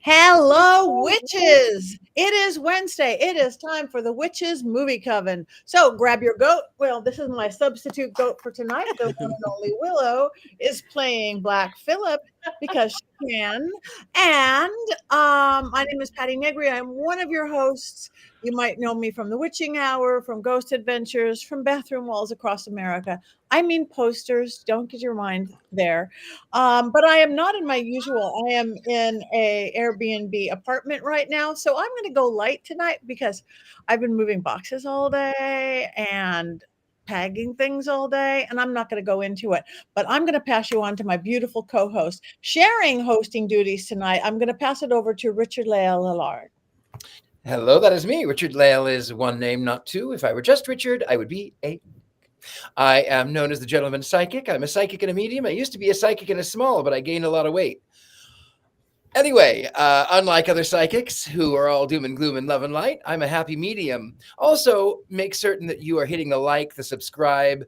Hello, witches! It is Wednesday. It is time for the Witches Movie Coven. So grab your goat. Well, this is my substitute goat for tonight. The one and only Willow is playing Black Phillip because she can. And my name is Patti Negri. I'm one of your hosts. You might know me from The Witching Hour, from Ghost Adventures, from Bathroom Walls Across America. I mean posters. Don't get your mind there. But I am not in my usual. I am in a Airbnb apartment right now, so I'm going to go light tonight because I've been moving boxes all day and tagging things all day, and I'm not going to go into it. But I'm going to pass you on to my beautiful co-host, sharing hosting duties tonight. I'm going to pass it over to Richard-Lael Lillard. Hello, that is me. Richard-Lael is one name, not two. If I were just Richard, I would be a. I am known as the gentleman psychic. I'm a psychic and a medium. I used to be a psychic and a small, but I gained a lot of weight. Anyway, unlike other psychics who are all doom and gloom and love and light, I'm a happy medium. Also, make certain that you are hitting the like, the subscribe,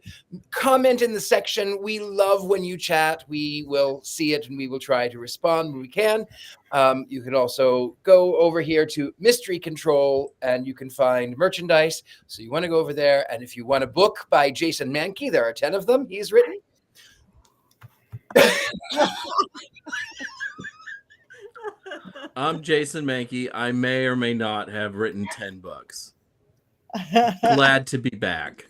comment in the section. We love when you chat. We will see it and we will try to respond when we can. You can also go over here to Mystery Control and you can find merchandise. So you want to go over there. And if you want a book by Jason Mankey, there are 10 of them he's written. I'm Jason Mankey. I may or may not have written 10 books. Glad to be back.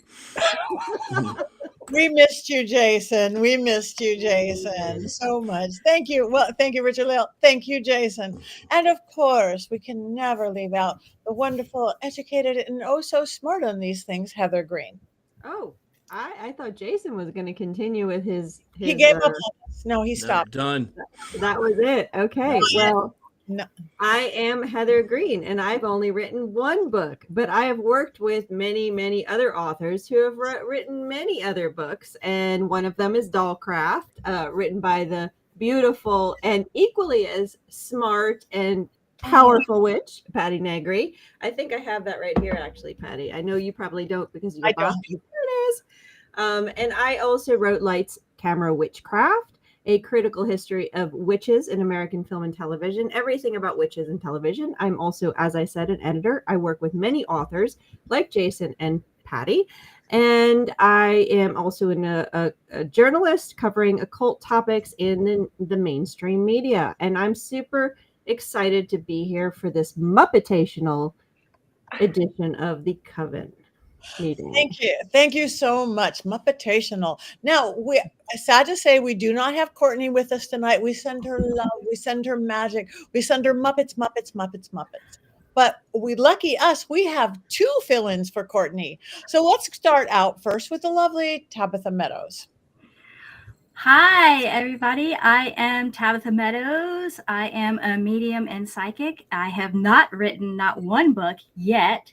We missed you, Jason. We missed you, Jason, so much. Thank you. Well, thank you, Richard-Lael. Thank you, Jason. And of course, we can never leave out the wonderful, educated, and oh so smart on these things, Heather Greene. Oh, I thought Jason was going to continue with his He gave up on us. No, he stopped. Done. That was it. Okay. Well, no. I am Heather Greene, and I've only written one book, but I have worked with many, many other authors who have written many other books, and one of them is Dollcraft, written by the beautiful and equally as smart and powerful witch, Patti Negri. I think I have that right here, actually, Patti. I know you probably don't because you. I don't. There it is. And I also wrote Lights, Camera, Witchcraft, a critical history of witches in American film and television, everything about witches in television. I'm also, as I said, an editor. I work with many authors like Jason and Patti. And I am also a journalist covering occult topics in the mainstream media. And I'm super excited to be here for this Muppetational edition of the Coven meeting. Thank you. Thank you so much. Muppetational. Now, sad to say, we do not have Courtney with us tonight. We send her love. We send her magic. We send her Muppets. But lucky us, we have two fill-ins for Courtney. So let's start out first with the lovely Tabitha Meadows. Hi, everybody. I am Tabitha Meadows. I am a medium and psychic. I have not written not one book yet.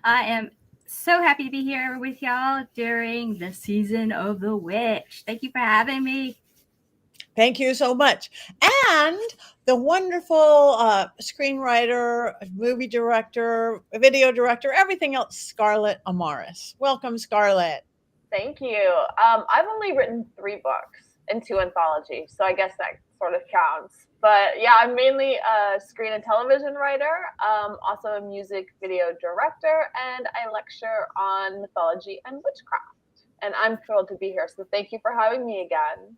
I am so happy to be here with y'all during the season of the witch. Thank you for having me. Thank you so much. And the wonderful screenwriter, movie director, video director, everything else, Scarlett Amaris. Welcome, Scarlett. Thank you. I've only written 3 books and 2 anthologies, so I guess that sort of counts. But yeah, I'm mainly a screen and television writer, also a music video director, and I lecture on mythology and witchcraft. And I'm thrilled to be here, so thank you for having me again.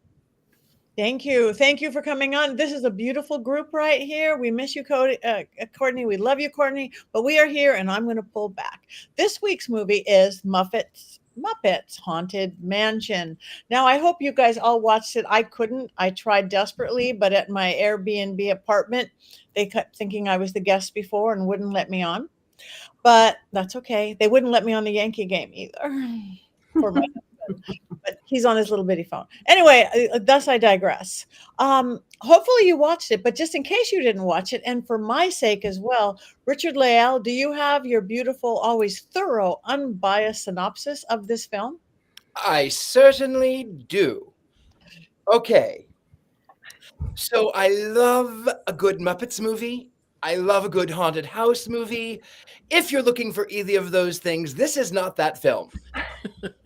Thank you. Thank you for coming on. This is a beautiful group right here. We miss you, Courtney. We love you, Courtney, but we are here, and I'm going to pull back. This week's movie is Muppets Haunted Mansion. Now, I hope you guys all watched it. I couldn't. I tried desperately, but at my Airbnb apartment, they kept thinking I was the guest before and wouldn't let me on. But that's okay. They wouldn't let me on the Yankee game either. For my but he's on his little bitty phone. Anyway, thus I digress. Hopefully you watched it, but just in case you didn't watch it, and for my sake as well, Richard-Lael, do you have your beautiful, always thorough, unbiased synopsis of this film? I certainly do. Okay. So I love a good Muppets movie. I love a good haunted house movie. If you're looking for either of those things, this is not that film.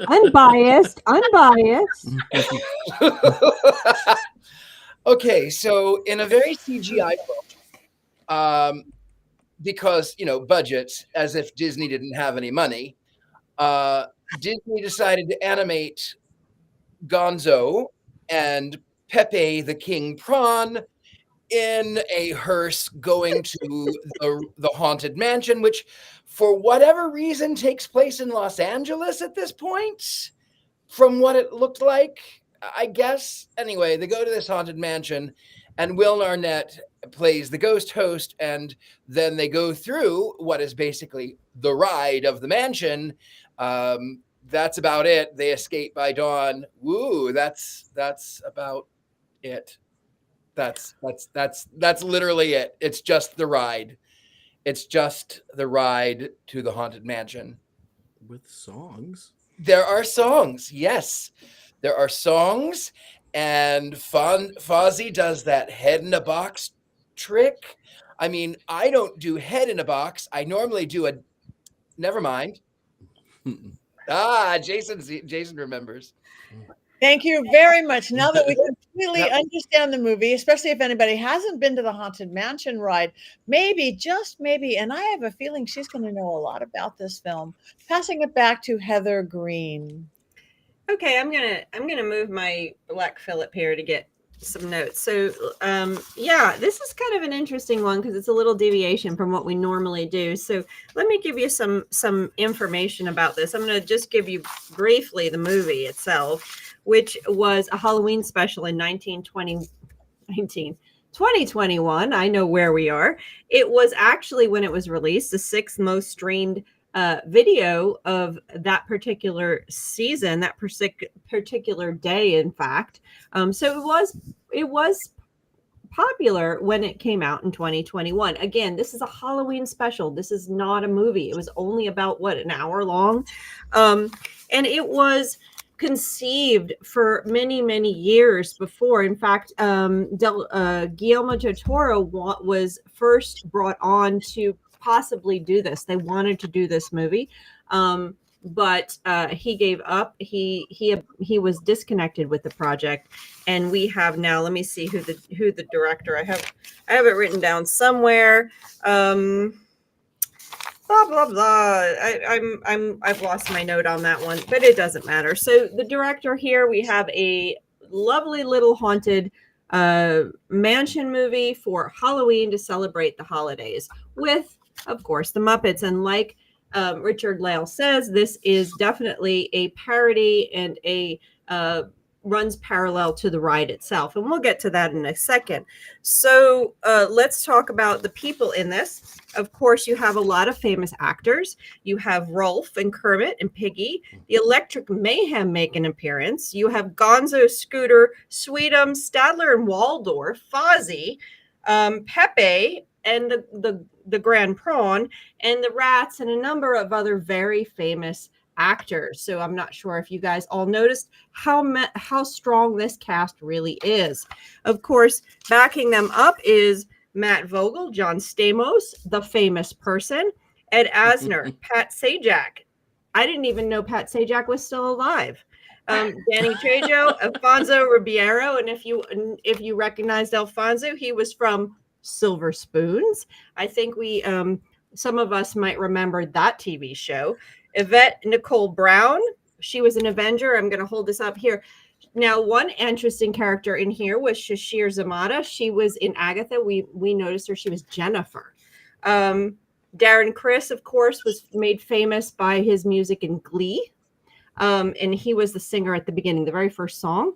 Unbiased. Okay, so in a very CGI book, because budgets, as if Disney didn't have any money, Disney decided to animate Gonzo and Pepe the King Prawn in a hearse going to the Haunted Mansion, which for whatever reason takes place in Los Angeles at this point, from what it looked like, I guess. Anyway, they go to this Haunted Mansion and Will Arnett plays the ghost host, and then they go through what is basically the ride of the mansion. That's about it. They escape by dawn. Woo, that's about it. That's literally it. It's just the ride. It's just the ride to the Haunted Mansion. With songs? There are songs, yes. There are songs, and Fozzie does that head in a box trick. I mean, I don't do head in a box. I normally do never mind. Jason remembers. Thank you very much. Now that we completely understand the movie, especially if anybody hasn't been to the Haunted Mansion ride, maybe, just maybe, and I have a feeling she's going to know a lot about this film. Passing it back to Heather Greene. Okay, I'm gonna move my black Phillip here to get some notes. So yeah, this is kind of an interesting one because it's a little deviation from what we normally do. So let me give you some information about this. I'm going to just give you briefly the movie itself, which was a Halloween special in 2021. I know where we are. It was actually, when it was released, the 6th most streamed video of that particular season, that particular day, in fact. So it was popular when it came out in 2021. Again, this is a Halloween special. This is not a movie. It was only about an hour long. And it was conceived for many, many years before. In fact, Guillermo del Toro was first brought on to possibly do this. They wanted to do this movie, but he gave up. He was disconnected with the project, and we have now. Let me see who the director. I have it written down somewhere. Blah blah blah. I've lost my note on that one, but it doesn't matter. So the director here, we have a lovely little haunted mansion movie for Halloween to celebrate the holidays with, of course, the Muppets. And like Richard-Lael says, this is definitely a parody and a runs parallel to the ride itself. And we'll get to that in a second. So let's talk about the people in this. Of course, you have a lot of famous actors. You have Rolf and Kermit and Piggy. The Electric Mayhem make an appearance. You have Gonzo, Scooter, Sweetums, Stadler and Waldorf, Fozzie, Pepe, and the Grand Prawn, and the Rats, and a number of other very famous actors. So I'm not sure if you guys all noticed how strong this cast really is. Of course, backing them up is Matt Vogel, John Stamos, the famous person, Ed Asner, Pat Sajak. I didn't even know Pat Sajak was still alive. Danny Trejo, Alfonso Ribeiro, and if you recognized Alfonso, he was from Silver Spoons. I think some of us might remember that TV show. Yvette Nicole Brown, she was an Avenger. I'm going to hold this up here. Now, one interesting character in here was Shashir Zamata. She was in Agatha. We noticed her. She was Jennifer. Darren Criss, of course, was made famous by his music in Glee. And he was the singer at the beginning, the very first song.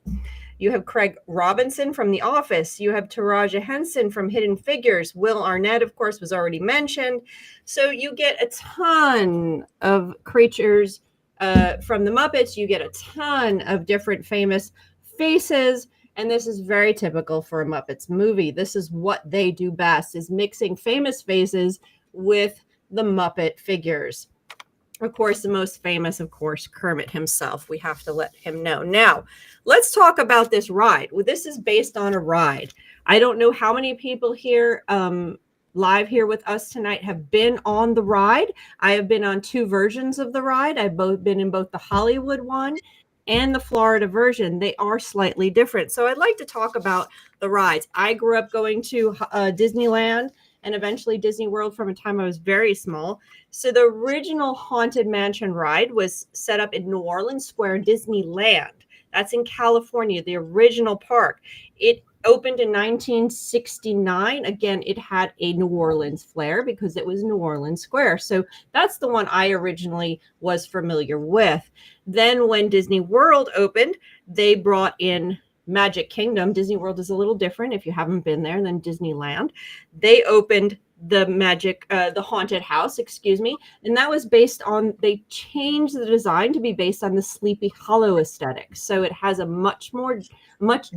You have Craig Robinson from The Office. You have Taraji Henson from Hidden Figures. Will Arnett, of course, was already mentioned. So you get a ton of creatures from the Muppets. You get a ton of different famous faces. And this is very typical for a Muppets movie. This is what they do best, is mixing famous faces with the Muppet figures. Of course, the most famous, of course, Kermit himself. We have to let him know. Now, let's talk about this ride. Well, this is based on a ride. I don't know how many people here live here with us tonight have been on the ride. I have been on 2 versions of the ride. I've been in both the Hollywood one and the Florida version, they are slightly different. So I'd like to talk about the rides. I grew up going to Disneyland and eventually Disney World from a time I was very small. So the original Haunted Mansion ride was set up in New Orleans Square, Disneyland. That's in California, the original park. It opened in 1969. Again, it had a New Orleans flair because it was New Orleans Square. So that's the one I originally was familiar with. Then when Disney World opened, they brought in Magic Kingdom. Disney World is a little different if you haven't been there than Disneyland. They opened the haunted house, and that was based on, they changed the design to be based on the Sleepy Hollow aesthetic. So it has a much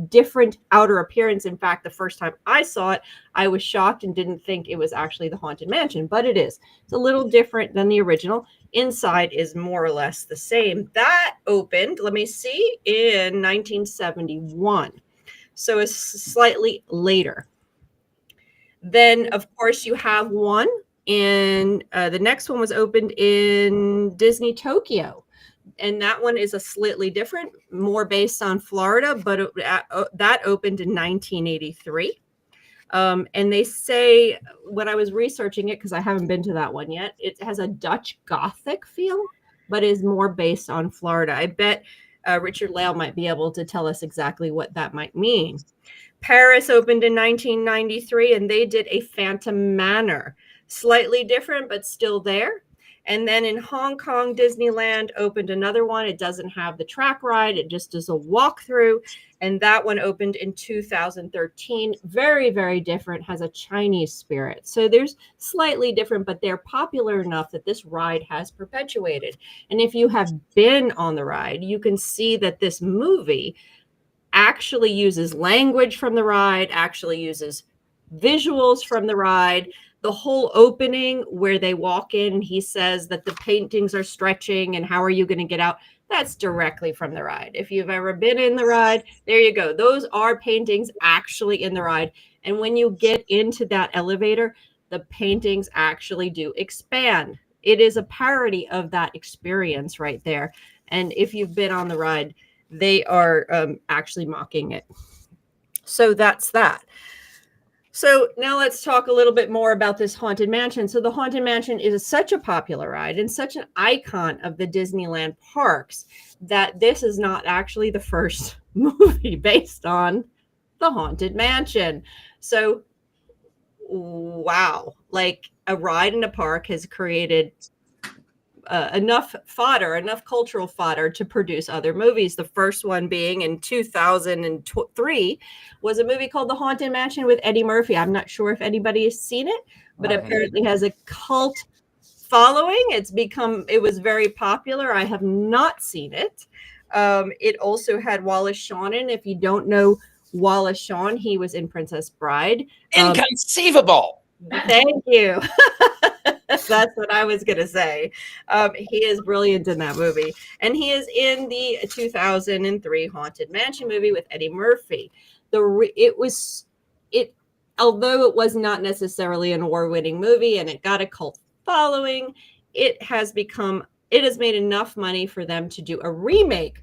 different outer appearance. In fact, the first time I saw it, I was shocked and didn't think it was actually the Haunted Mansion, but it is. It's a little different than the original. Inside is more or less the same. That opened, let me see, in 1971. So it's slightly later. Then, of course, you have one in the next one was opened in Disney Tokyo. And that one is a slightly different, more based on Florida, but that opened in 1983. And they say, when I was researching it, because I haven't been to that one yet, it has a Dutch Gothic feel, but is more based on Florida. I bet Richard-Lael might be able to tell us exactly what that might mean. Paris opened in 1993, and they did a Phantom Manor. Slightly different, but still there. And then in Hong Kong, Disneyland opened another one. It doesn't have the track ride. It just does a walkthrough. And that one opened in 2013. Very, very different. Has a Chinese spirit. So there's slightly different, but they're popular enough that this ride has perpetuated. And if you have been on the ride, you can see that this movie actually uses language from the ride, actually uses visuals from the ride. The whole opening where they walk in and he says that the paintings are stretching and how are you going to get out? That's directly from the ride. If you've ever been in the ride, there you go. Those are paintings actually in the ride. And when you get into that elevator, the paintings actually do expand. It is a parody of that experience right there. And if you've been on the ride, they are actually mocking it. So that's that. So now let's talk a little bit more about this Haunted Mansion. So the Haunted Mansion is such a popular ride and such an icon of the Disneyland parks that this is not actually the first movie based on the Haunted Mansion. So, wow, like a ride in a park has created enough cultural fodder to produce other movies. The first one being in 2003 was a movie called The Haunted Mansion with Eddie Murphy. I'm not sure if anybody has seen it, but apparently has a cult following. It was very popular. I have not seen it. It also had Wallace Shawn in. If you don't know Wallace Shawn, he was in Princess Bride. Inconceivable. Thank you. That's what I was going to say. He is brilliant in that movie. And he is in the 2003 Haunted Mansion movie with Eddie Murphy. Although it was not necessarily an award-winning movie and it got a cult following, it has made enough money for them to do a remake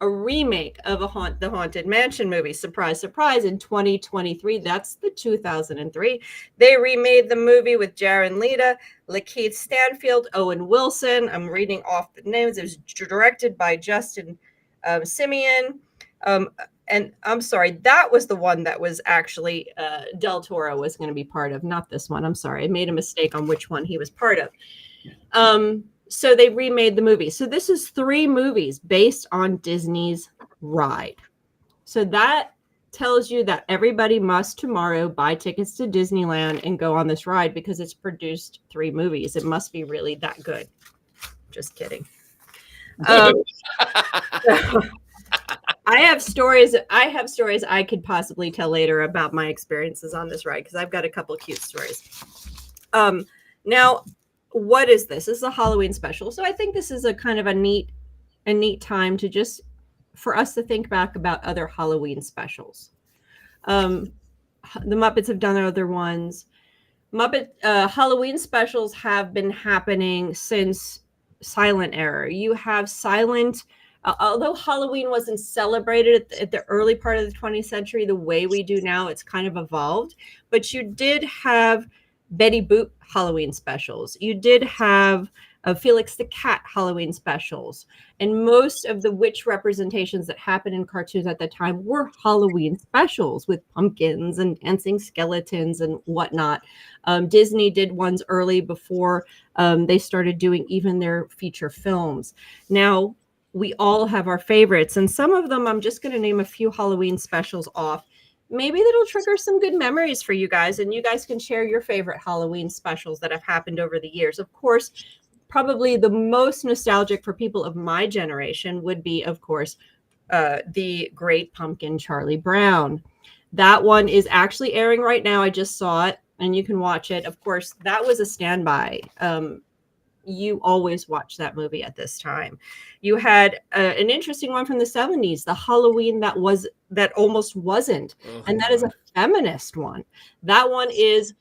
of the Haunted Mansion movie. Surprise, surprise, in 2023. That's the 2003. They remade the movie with Jared Leto, Lakeith Stanfield, Owen Wilson. I'm reading off the names. It was directed by Justin Simeon. And I'm sorry, that was the one that was actually Del Toro was going to be part of, not this one. I'm sorry. I made a mistake on which one he was part of. So they remade the movie. So this is 3 movies based on Disney's ride. So that tells you that everybody must tomorrow buy tickets to Disneyland and go on this ride because it's produced 3 movies. It must be really that good. Just kidding. I have stories I could possibly tell later about my experiences on this ride because I've got a couple cute stories. Now, what is this? This is a Halloween special. So I think this is a kind of a neat time to just for us to think back about other Halloween specials. The Muppets have done other ones. Halloween specials have been happening since silent era. You have silent although Halloween wasn't celebrated at the early part of the 20th century the way we do now, it's kind of evolved. But you did have Betty Boop Halloween specials. You did have Felix the Cat Halloween specials. And most of the witch representations that happened in cartoons at the time were Halloween specials with pumpkins and dancing skeletons and whatnot. Disney did ones early before they started doing even their feature films. Now, we all have our favorites, and some of them, I'm just going to name a few Halloween specials off. Maybe that'll trigger some good memories for you guys, and you guys can share your favorite Halloween specials that have happened over the years. Of course, probably the most nostalgic for people of my generation would be, of course, the Great Pumpkin Charlie Brown. That one is actually airing right now. I just saw it, and you can watch it. Of course, that was a standby. You always watch that movie at this time. You had an interesting one from the 70s, the Halloween that almost wasn't. And that is a feminist one. That one is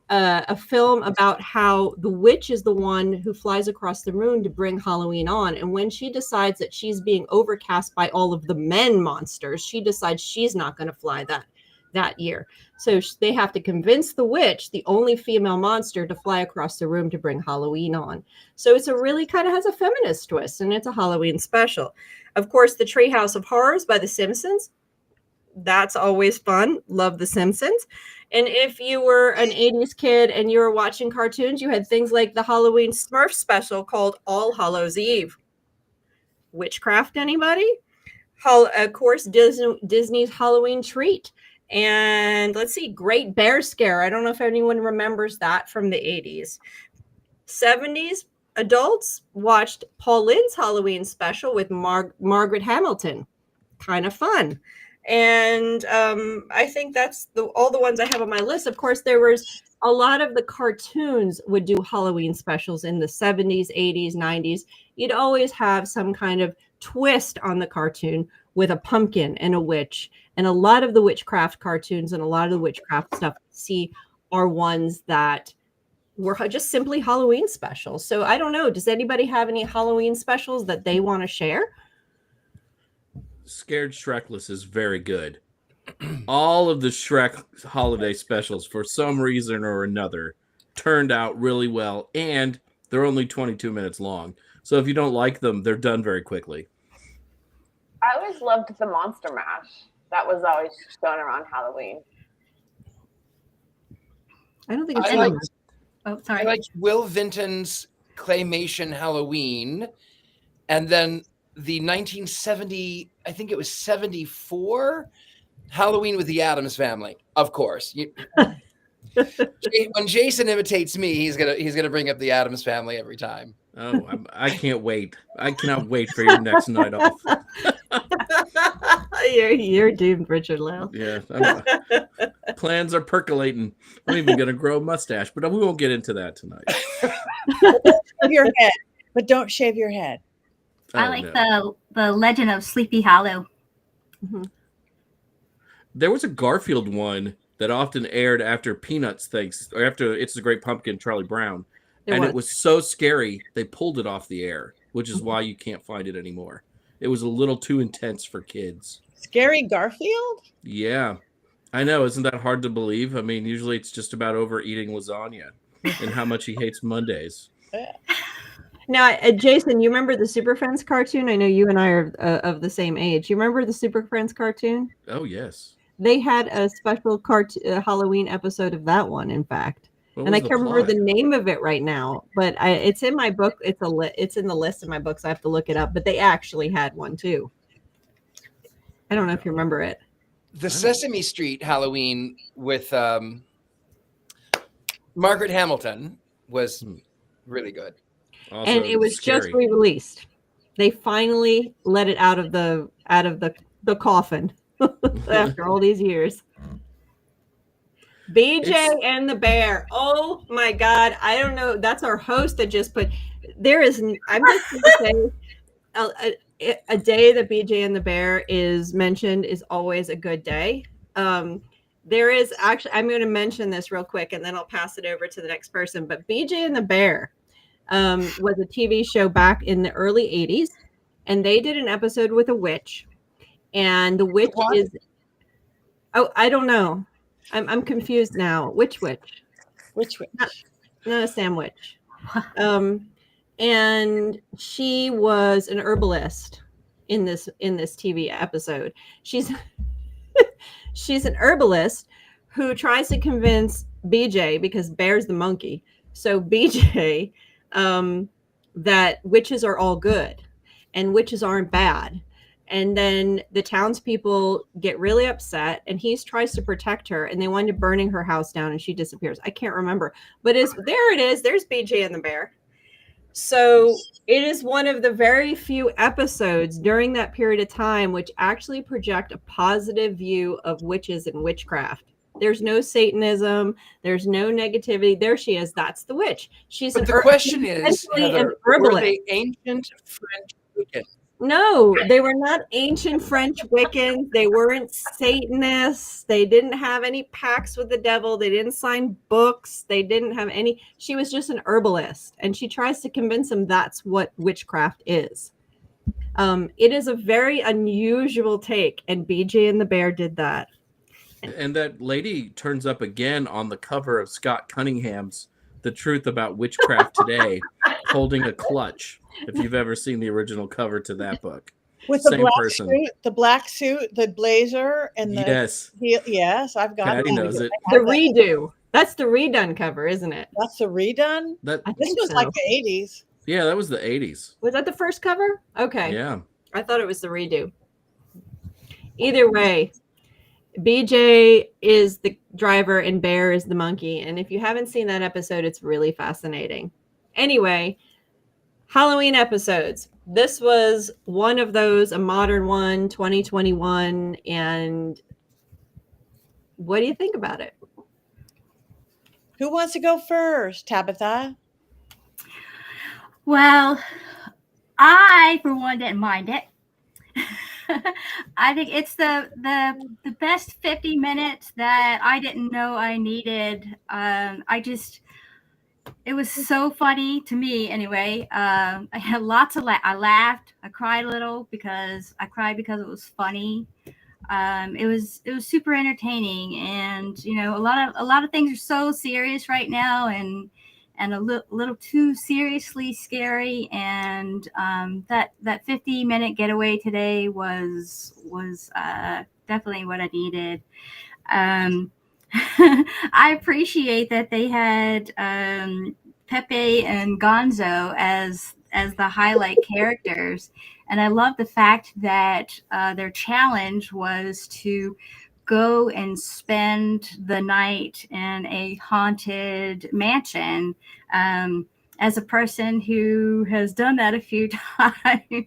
a film about how the witch is the one who flies across the moon to bring Halloween on. And when she decides that she's being overcast by all of the men monsters, she decides she's not going to fly that year. So they have to convince the witch, the only female monster, to fly across the room to bring Halloween on. So it's a really kind of has a feminist twist, and it's a Halloween special. Of course, the Treehouse of Horrors by The Simpsons. That's always fun. Love The Simpsons. And if you were an 80s kid and you were watching cartoons, you had things like the Halloween Smurf special called All Hallows Eve. Witchcraft, anybody? Of course, Disney's Halloween Treat. And let's see, Great Bear Scare. I don't know if anyone remembers that from the 80s. 70s adults watched Paul Lynde's Halloween special with Margaret Hamilton. Kind of fun. And I think that's all the ones I have on my list. Of course, there was a lot of the cartoons would do Halloween specials in the 70s, 80s, 90s. You'd always have some kind of twist on the cartoon with a pumpkin and a witch. And a lot of the witchcraft cartoons and a lot of the witchcraft stuff we see are ones that were just simply Halloween specials. So I don't know. Does anybody have any Halloween specials that they want to share? Scared Shrekless is very good. All of the Shrek holiday specials, for some reason or another, turned out really well. And they're only 22 minutes long. So if you don't like them, they're done very quickly. I always loved the Monster Mash. That was always shown around Halloween. I don't think it's I liked Will Vinton's Claymation Halloween, and then the 1970, I think it was 74, Halloween with the Addams Family. Of course, when Jason imitates me, he's gonna bring up the Addams Family every time. Oh, I can't wait. I cannot wait for your next night off. You're doomed, Richard-Lael. Yeah. Plans are percolating. I'm even going to grow a mustache, but we won't get into that tonight. Shave your head, but don't shave your head. I like the Legend of Sleepy Hollow. Mm-hmm. There was a Garfield one that often aired after Peanuts things, or after It's the Great Pumpkin, Charlie Brown. It was so scary, they pulled it off the air, which is why you can't find it anymore. It was a little too intense for kids. Scary Garfield? Yeah. I know. Isn't that hard to believe? I mean, usually it's just about overeating lasagna and how much he hates Mondays. Now, Jason, you remember the Super Friends cartoon? I know you and I are of the same age. You remember the Super Friends cartoon? Oh, yes. They had a special Halloween episode of that one, in fact. And I can't remember the name of it right now, but it's in my book. It's in the list of my books. I have to look it up. But they actually had one too. I don't know if you remember it. The Sesame Street Halloween with Margaret Hamilton was really good. Also, and it was scary. just re-released. They finally let it out of the coffin after all these years. BJ and the Bear. Oh my God. I don't know. That's our host that just put, I'm just going to say a day that BJ and the Bear is mentioned is always a good day. There is actually, I'm going to mention this real quick and then I'll pass it over to the next person. But BJ and the Bear was a TV show back in the early 80s. and they did an episode with a witch, and the witch What? is, oh, I don't know. I'm confused now. Which witch? Which witch? Not a sandwich. And she was an herbalist in this TV episode. She's she's an herbalist who tries to convince BJ, because Bear's the monkey. So BJ, that witches are all good and witches aren't bad. And then the townspeople get really upset, and he tries to protect her, and they wind up burning her house down, and she disappears. I can't remember, but there it is. There's BJ and the bear. So it is one of the very few episodes during that period of time which actually project a positive view of witches and witchcraft. There's no Satanism. There's no negativity. There she is. That's the witch. She's But the question is, Heather, were they ancient French Wiccans? No, they were not ancient French Wiccans. They weren't Satanists. They didn't have any pacts with the devil. They didn't sign books. They didn't have any. She was just an herbalist, and she tries to convince him that's what witchcraft is. It is a very unusual take, and BJ and the Bear did that. And that lady turns up again on the cover of Scott Cunningham's The Truth About Witchcraft Today, holding a clutch. If you've ever seen the original cover to that book, With Same the black suit, the blazer, and the yes, yes, I've got Patti knows it. The redo. That's the redone cover, isn't it? That's the redone. That This was like the 80s. yeah, that was the 80s. Was that the first cover? Okay. Yeah, I thought it was the redo. Either way, BJ is the driver and Bear is the monkey. And if you haven't seen that episode, it's really fascinating. Anyway, Halloween episodes. This was one of those, a modern one, 2021. And what do you think about it? Who wants to go first, Tabitha? Well, I, for one, didn't mind it. I think it's the best 50 minutes that I didn't know I needed. It was so funny to me anyway. I had lots of I laughed. I cried a little because it was funny. It was super entertaining, and you know, a lot of things are so serious right now, and a little too seriously scary. And that 50-minute getaway today was definitely what I needed. I appreciate that they had Pepe and Gonzo as the highlight characters, and I love the fact that their challenge was to go and spend the night in a haunted mansion. As a person who has done that a few times,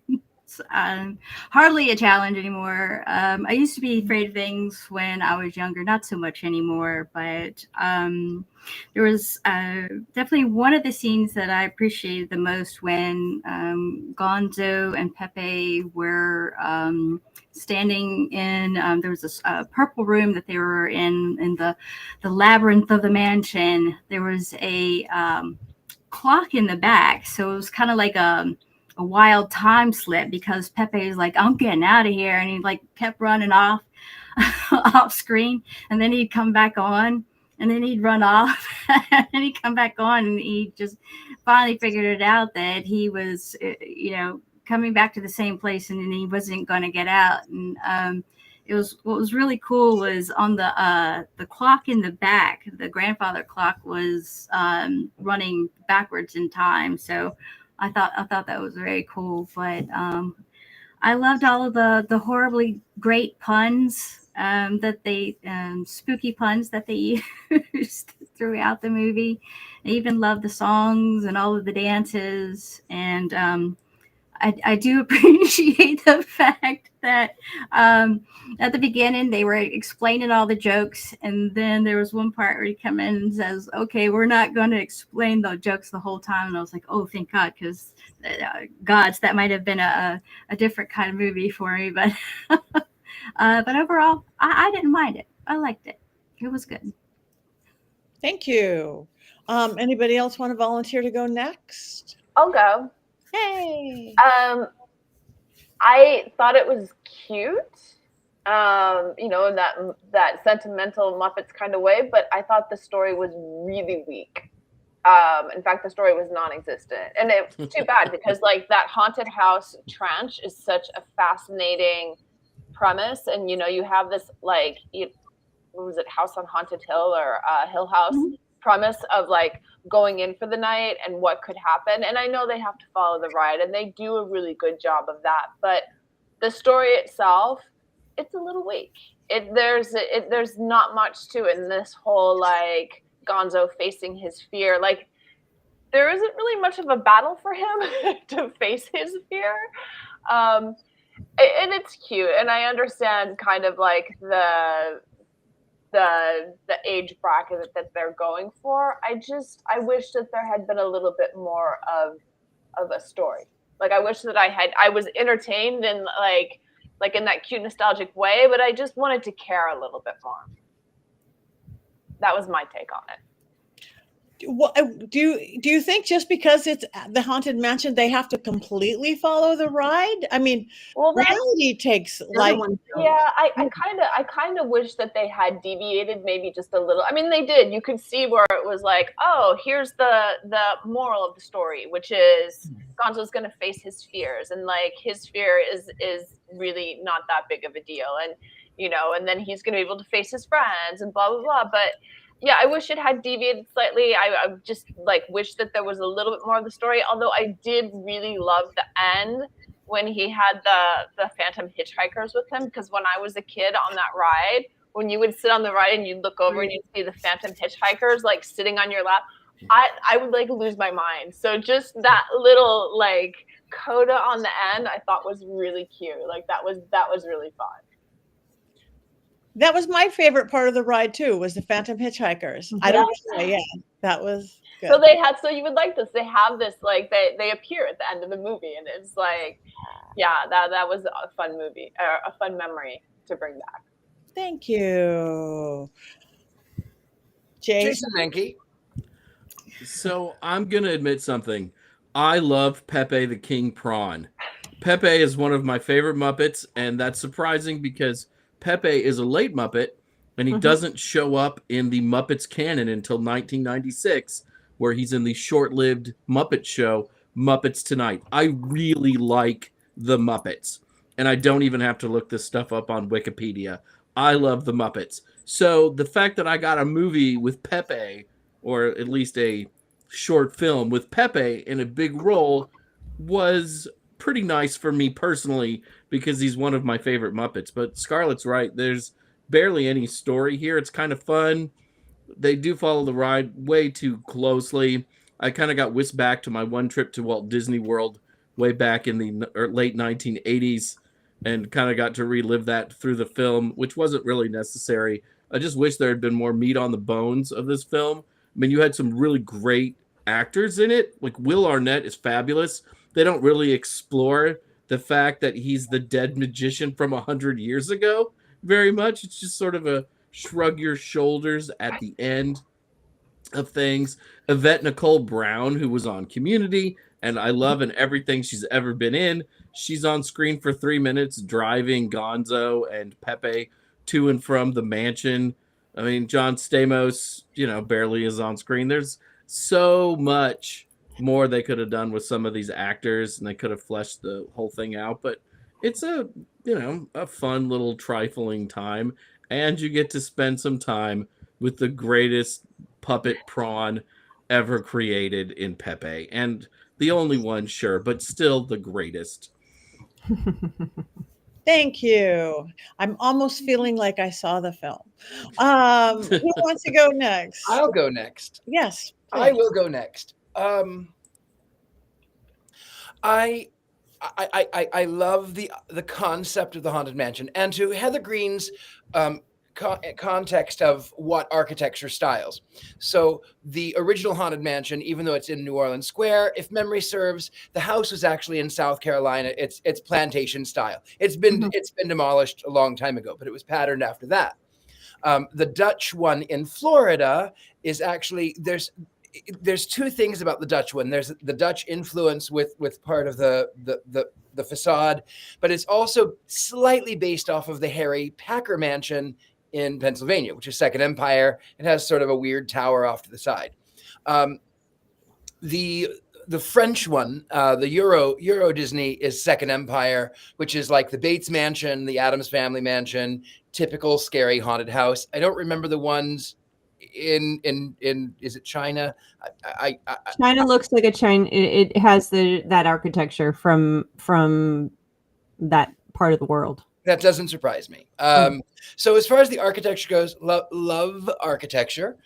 hardly a challenge anymore. I used to be afraid of things when I was younger, not so much anymore, but there was definitely one of the scenes that I appreciated the most when Gonzo and Pepe were standing in, there was this purple room that they were in the labyrinth of the mansion. There was a clock in the back, so it was kind of like a wild time slip, because Pepe is like, I'm getting out of here, and he like kept running off screen, and then he'd come back on, and then he'd run off, and then he'd come back on, and he just finally figured it out that he was coming back to the same place, and then he wasn't going to get out. And what was really cool was on the clock in the back, the grandfather clock was running backwards in time. So I thought that was very cool. But I loved all of the horribly great puns spooky puns that they used throughout the movie. I even loved the songs and all of the dances. And I do appreciate the fact that at the beginning they were explaining all the jokes, and then there was one part where he comes in and says, okay, we're not going to explain the jokes the whole time. And I was like, oh, thank God, because gods, that might have been a different kind of movie for me. But but overall, I didn't mind it. I liked it. It was good. Thank you. Anybody else want to volunteer to go next? I'll go. Hey. I thought it was cute, you know, in that sentimental Muppets kind of way, but I thought the story was really weak. In fact, the story was non-existent, and it's too bad because like that haunted house tranche is such a fascinating premise, and you know, you have this like, what was it, House on Haunted Hill or Hill House premise of like going in for the night and what could happen. And I know they have to follow the ride, and they do a really good job of that, but the story itself, it's a little weak. There's not much to it in this whole like Gonzo facing his fear. Like there isn't really much of a battle for him to face his fear. And it's cute, and I understand kind of like the age bracket that they're going for. I wish that there had been a little bit more of a story. Like I wish that I was entertained and like in that cute nostalgic way, but I just wanted to care a little bit more. That was my take on it. Well, do you think just because it's the Haunted Mansion, they have to completely follow the ride? I mean, well, reality takes like, yeah, I kind of wish that they had deviated maybe just a little. I mean, they did. You could see where it was like, oh, here's the moral of the story, which is Gonzo's going to face his fears, and like his fear is really not that big of a deal, and you know, and then he's going to be able to face his friends and blah blah blah. But yeah, I wish it had deviated slightly. I just like wish that there was a little bit more of the story. Although I did really love the end when he had the Phantom hitchhikers with him. Because when I was a kid on that ride, when you would sit on the ride and you'd look over and you'd see the Phantom hitchhikers like sitting on your lap, I would like lose my mind. So just that little like coda on the end, I thought was really cute. Like that was really fun. That was my favorite part of the ride too, was the Phantom hitchhikers. I don't know. Yeah, that was good. So you would like this. They have this like they appear at the end of the movie, and it's like, yeah, that was a fun movie, or a fun memory to bring back. Thank you, Jason Mankey. So I'm gonna admit something. I love Pepe the King Prawn. Pepe is one of my favorite Muppets, and that's surprising because Pepe is a late Muppet, and he doesn't show up in the Muppets canon until 1996, where he's in the short-lived Muppet show, Muppets Tonight. I really like the Muppets, and I don't even have to look this stuff up on Wikipedia. I love the Muppets. So the fact that I got a movie with Pepe, or at least a short film with Pepe in a big role, was pretty nice for me personally, because he's one of my favorite Muppets. But Scarlett's right. There's barely any story here. It's kind of fun. They do follow the ride way too closely. I kind of got whisked back to my one trip to Walt Disney World way back in the late 1980s and kind of got to relive that through the film, which wasn't really necessary. I just wish there had been more meat on the bones of this film. I mean, you had some really great actors in it. Like Will Arnett is fabulous. They don't really explore the fact that he's the dead magician from 100 years ago very much. It's just sort of a shrug your shoulders at the end of things. Yvette Nicole Brown, who was on Community, and I love in everything she's ever been in. She's on screen for 3 minutes driving Gonzo and Pepe to and from the mansion. I mean, John Stamos, barely is on screen. There's so much more they could have done with some of these actors, and they could have fleshed the whole thing out. But it's a fun little trifling time, and you get to spend some time with the greatest puppet prawn ever created in Pepe, and the only one, sure, but still the greatest. Thank you. I'm almost feeling like I saw the film. Who wants to go next? I'll go next. Yes, please. I will go next. I love the concept of the Haunted Mansion, and to Heather Greene's context of what architecture styles. So the original Haunted Mansion, even though it's in New Orleans Square, if memory serves, the house was actually in South Carolina. It's plantation style. It's been demolished a long time ago, but it was patterned after that. The Dutch one in Florida is actually there's two things about the Dutch one. There's the Dutch influence with part of the the facade, but it's also slightly based off of the Harry Packer Mansion in Pennsylvania, which is Second Empire. It has sort of a weird tower off to the side. The French one, the Euro Disney, is Second Empire, which is like the Bates Mansion, the Addams Family Mansion, typical scary haunted house. I don't remember the ones in is it China? China looks like a China. It has that architecture from that part of the world. That doesn't surprise me. So as far as the architecture goes, love architecture.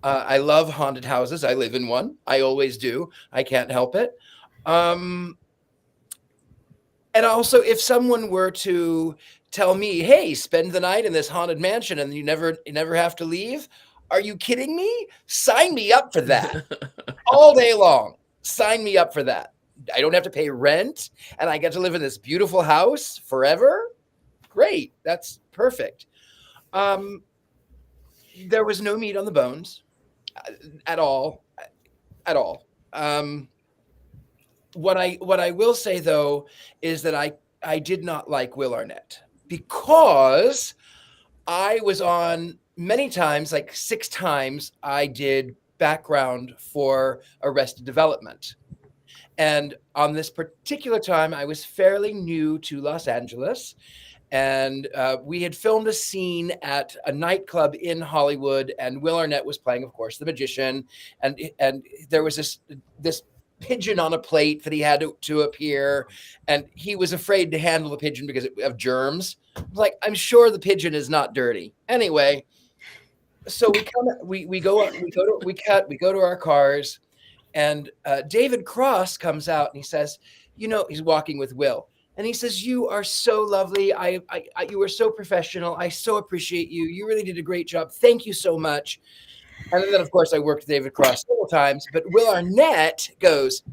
I love haunted houses. I live in one. I always do. I can't help it. And also, if someone were to tell me, "Hey, spend the night in this haunted mansion and you never have to leave," are you kidding me? Sign me up for that all day long. Sign me up for that. I don't have to pay rent, and I get to live in this beautiful house forever. Great. That's perfect. There was no meat on the bones at all. What I will say, though, is that I did not like Will Arnett, because I was on many times, like 6 times, I did background for Arrested Development. And on this particular time, I was fairly new to Los Angeles. And we had filmed a scene at a nightclub in Hollywood, and Will Arnett was playing, of course, the magician. And there was this pigeon on a plate that he had to appear, and he was afraid to handle the pigeon because of germs. Like, I'm sure the pigeon is not dirty. Anyway, so we go to our cars, and David Cross comes out and he says, he's walking with Will. And he says, "You are so lovely. You were so professional. I so appreciate you. You really did a great job. Thank you so much." And then, of course, I worked with David Cross several times. But Will Arnett goes,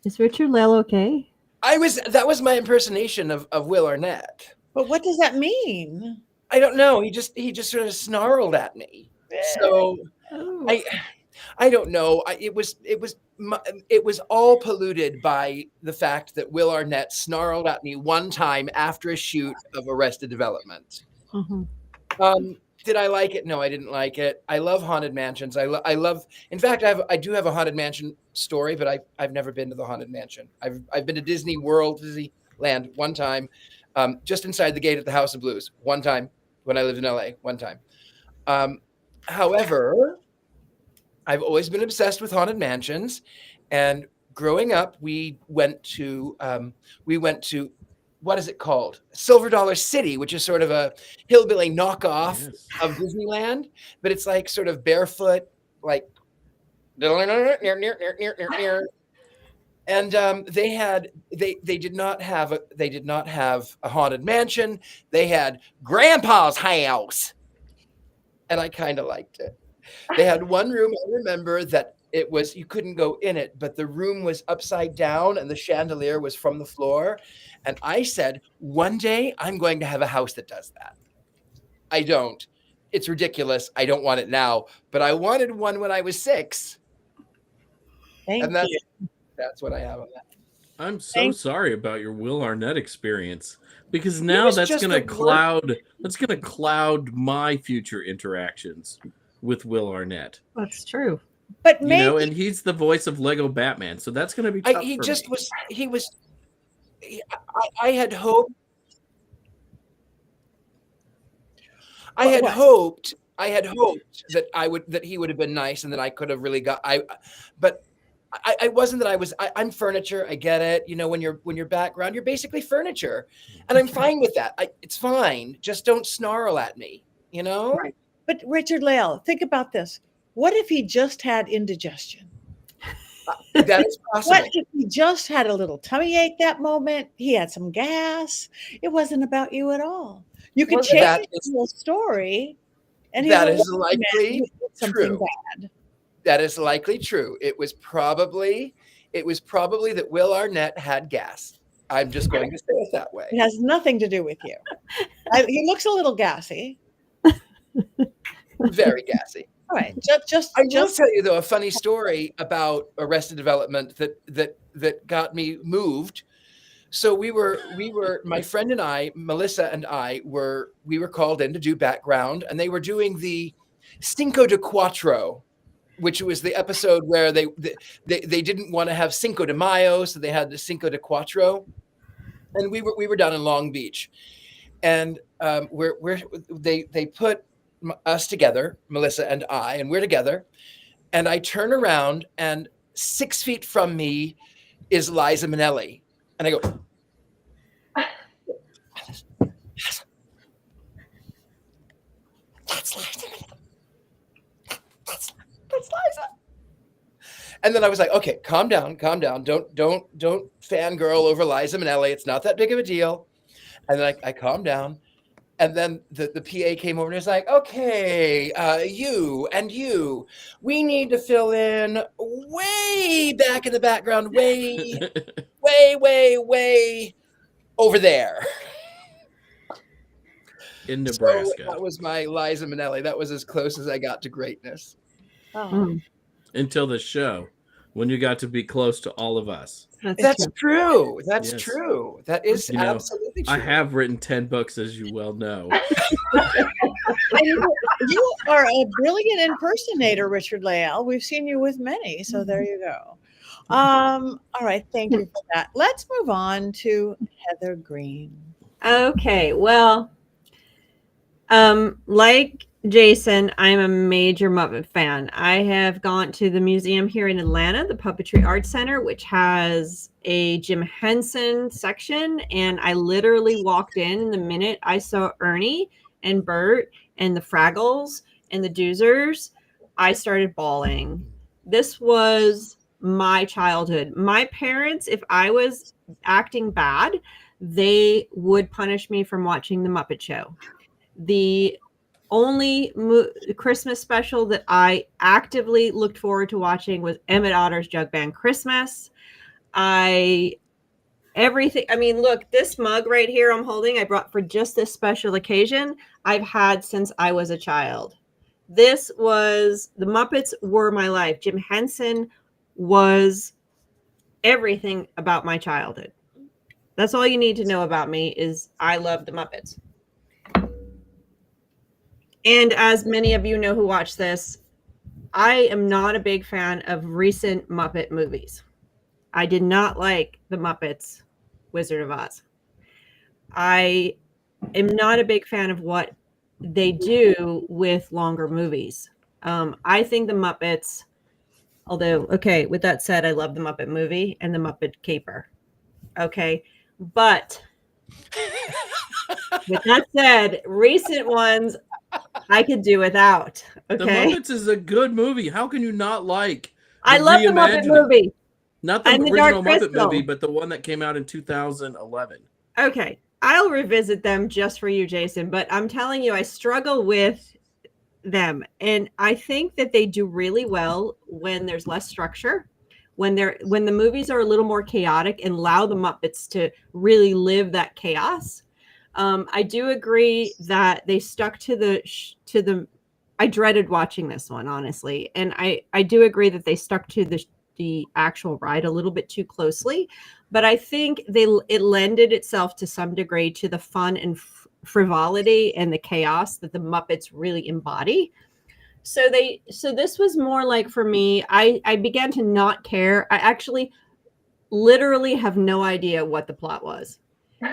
"Is Richard-Lael okay?" That was my impersonation of Will Arnett. But what does that mean? I don't know. He just sort of snarled at me. So I don't know. It was all polluted by the fact that Will Arnett snarled at me one time after a shoot of Arrested Development. Mm-hmm. Did I like it? No, I didn't like it. I love haunted mansions. I love. In fact, I do have a haunted mansion story, but I've never been to the haunted mansion. I've been to Disneyland one time, just inside the gate at the House of Blues one time when I lived in LA. One time. However, I've always been obsessed with haunted mansions, and growing up, we went to what is it called? Silver Dollar City, which is sort of a hillbilly knockoff of Disneyland, but it's like sort of barefoot, like and they did not have a haunted mansion. They had Grandpa's house, and I kind of liked it. They had one room, I remember, that you couldn't go in it, but the room was upside down and the chandelier was from the floor. And I said, one day I'm going to have a house that does that. I don't. It's ridiculous. I don't want it now, but I wanted one when I was 6. Thank you. That's what I have on that. I'm so sorry about your Will Arnett experience, because now that's going to cloud my future interactions with Will Arnett. That's true. But and he's the voice of Lego Batman, so that's going to be tough I had hoped that he would have been nice and that I could have really but I wasn't that I'm furniture. I get it. When you're background, you're basically furniture, and I'm fine with that. It's fine. Just don't snarl at me, Right. But Richard-Lael, think about this. What if he just had indigestion? That is possible. What if he just had a little tummy ache that moment? He had some gas. It wasn't about you at all. You could change the whole story, and that is likely true. Bad. That is likely true. It was probably that Will Arnett had gas. I'm just going to say it that way. It has nothing to do with you. He looks a little gassy. Very gassy. All right. I will tell you though a funny story about Arrested Development that got me moved. So we were my friend and I, Melissa and I were called in to do background, and they were doing the Cinco de Cuatro, which was the episode where they didn't want to have Cinco de Mayo, so they had the Cinco de Cuatro, and we were down in Long Beach, and they put us together, Melissa and I, and we're together, and I turn around, and 6 feet from me is Liza Minnelli, and I go, that's Liza Minnelli. That's Liza. And then I was like, okay, calm down. Don't fangirl over Liza Minnelli. It's not that big of a deal. And then I calmed down. And then the PA came over and was like, okay, you, we need to fill in way back in the background, way over there. In Nebraska. So that was my Liza Minnelli. That was as close as I got to greatness. Oh. Until the show, when you got to be close to all of us. That's true. That's Yes. true. That is absolutely true. I have written 10 books, as you well know. You are a brilliant impersonator, Richard-Lael. We've seen you with many, so there you go. All right, thank you for that. Let's move on to Heather Greene. Okay, well, like Jason, I'm a major Muppet fan. I have gone to the museum here in Atlanta, the Puppetry Arts Center, which has a Jim Henson section. And I literally walked in the minute I saw Ernie and Bert and the Fraggles and the Doozers, I started bawling. This was my childhood. My parents, if I was acting bad, they would punish me from watching the Muppet Show. The only Christmas special that I actively looked forward to watching was Emmett Otter's Jug Band Christmas. Everything. I mean, look, this mug right here I'm holding, I brought for just this special occasion. I've had since I was a child. The Muppets were my life. Jim Henson was everything about my childhood. That's all you need to know about me is I love the Muppets. And as many of you know who watch this, I am not a big fan of recent Muppet movies. I did not like the Muppets Wizard of Oz. I am not a big fan of what they do with longer movies. I think the Muppets, although, okay, with that said, I love the Muppet movie and the Muppet Caper. Okay, but with that said, recent ones I could do without. Okay, The Muppets is a good movie. How can you not like? I love the Muppet movie. Not the And the original Dark Muppet Crystal. movie, but the one that came out in 2011. Okay, I'll revisit them just for you, Jason. But I'm telling you, I struggle with them, and I think that they do really well when there's less structure, when the movies are a little more chaotic and allow the Muppets to really live that chaos. I do agree that they stuck to the. I dreaded watching this one, honestly, and I do agree that they stuck to the actual ride a little bit too closely, but I think it lended itself to some degree to the fun and frivolity and the chaos that the Muppets really embody. So this was more like, for me, I began to not care. I actually literally have no idea what the plot was.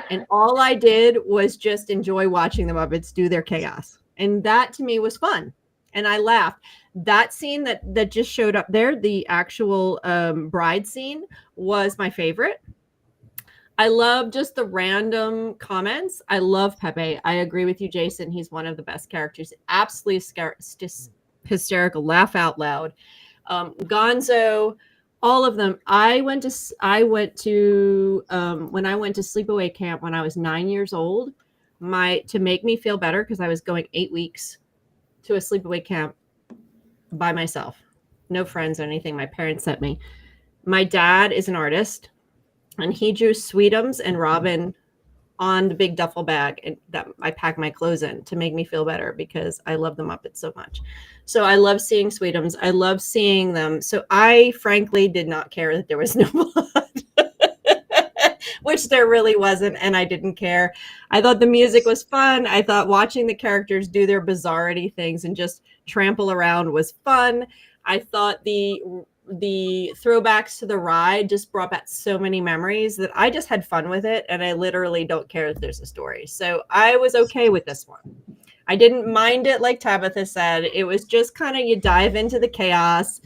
And all I did was just enjoy watching the Muppets do their chaos. And that to me was fun. And I laughed. That scene that just showed up there, the actual bride scene, was my favorite. I love just the random comments. I love Pepe. I agree with you, Jason. He's one of the best characters. Absolutely hysterical. Laugh out loud. Gonzo. All of them. I went to when I went to sleepaway camp when I was 9 years old, to make me feel better, because I was going 8 weeks to a sleepaway camp by myself, no friends or anything. My parents sent me. My dad is an artist, and he drew Sweetums and Robin on the big duffel bag and that I pack my clothes in to make me feel better because I love the Muppets so much. So I love seeing Sweetums. I love seeing them. So I frankly did not care that there was no blood, which there really wasn't. And I didn't care. I thought the music was fun. I thought watching the characters do their bizarrity things and just trample around was fun. I thought the throwbacks to the ride just brought back so many memories that I just had fun with it, and I literally don't care if there's a story. So I was okay with this one. I didn't mind it, like Tabitha said. It was just kind of you dive into the chaos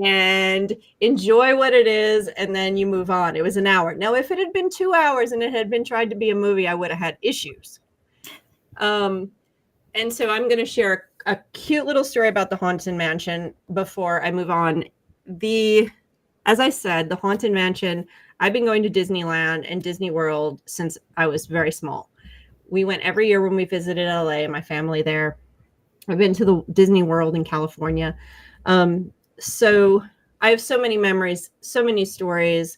and enjoy what it is, and then you move on. It was an hour. Now, if it had been 2 hours and it had been tried to be a movie, I would have had issues. And so I'm going to share a cute little story about the Haunted Mansion before I move on. As I said, the Haunted Mansion, I've been going to Disneyland and Disney World since I was very small. We went every year when we visited LA, my family there. I've been to the Disney World in California. So I have so many memories, so many stories,